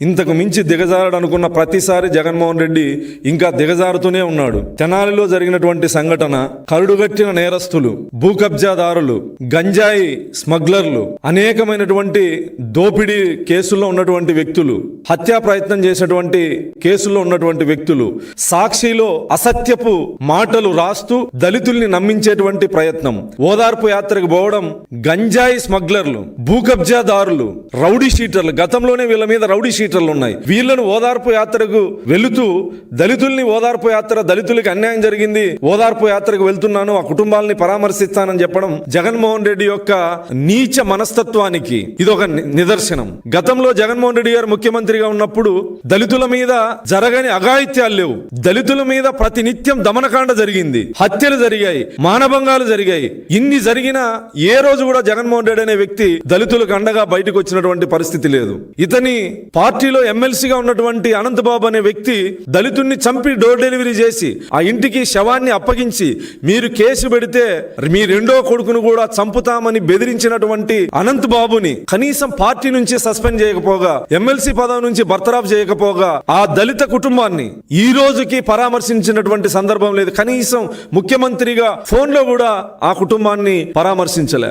ఇంతకు మించి దిగజారడనుకున్న ప్రతిసారి జగన్మోహన్ రెడ్డి ఇంకా దిగజారుతూనే ఉన్నాడు. తెనాలిలో జరిగినటువంటి సంఘటన, కరుడుగట్టిన నేరస్తులు, భూ కబ్జాదారులు, గంజాయి స్మగ్లర్లు, అనేకమైనటువంటి దోపిడీ కేసుల్లో ఉన్నటువంటి వ్యక్తులు, హత్యా ప్రయత్నం చేసినటువంటి కేసుల్లో ఉన్నటువంటి వ్యక్తులు, సాక్షిలో అసత్యపు మాటలు రాస్తూ దళితుల్ని నమ్మించేటువంటి ప్రయత్నం, ఓదార్పు యాత్రకు పోవడం, గంజాయి స్మగ్లర్లు, భూ కబ్జాదారులు, రౌడీ షీటర్లు, గతంలోనే వీళ్ళ మీద రౌడీ షీటర్లు ఉన్నాయి. వీళ్ళను ఓదార్పు యాత్రకు వెళుతూ దళితుల్ని ఓదార్పు యాత్ర, దళితులకి అన్యాయం జరిగింది, ఓదార్పు యాత్రకు వెళ్తున్నాను, ఆ కుటుంబాలని పరామర్శిస్తానని చెప్పడం జగన్మోహన్ రెడ్డి యొక్క నీచ మనస్తత్వానికి ఇదొక నిదర్శనం. గతంలో జగన్మోహన్ రెడ్డి గారు ముఖ్యమంత్రిగా ఉన్నప్పుడు దళితుల మీద జరగని అఘాయిత్యాలు లేవు. దళితుల మీద ప్రతినిత్యం దమనకాండ జరిగింది, హత్యలు జరిగాయి, మానభంగాలు జరిగాయి. ఇన్ని జరిగినా ఏ రోజు కూడా జగన్మోహన్ రెడ్డి అనే వ్యక్తి దళితులకు అండగా బయటకు వచ్చినటువంటి పరిస్థితి లేదు. ఇతని పార్టీలో ఎమ్మెల్సీగా ఉన్నటువంటి అనంతబాబు అనే వ్యక్తి దళితుడిని చంపి డోర్ డెలివరీ చేసి ఆ ఇంటికి శవాన్ని అప్పగించి మీరు కేసు పెడితే మీ రెండో కొడుకును కూడా చంపుతామని బెదిరించినటువంటి అనంతబాబుని కనీసం పార్టీ నుంచి సస్పెండ్ చేయకపోగా, ఎమ్మెల్సీ పదవి నుంచి బర్తరాఫ్ చేయకపోగా, ఆ దళిత కుటుంబాన్ని ఈ రోజుకి పరామర్శించినటువంటి సందర్భం లేదు. కనీసం ముఖ్యమంత్రిగా ఫోన్లో కూడా ఆ కుటుంబాన్ని పరామర్శించలే.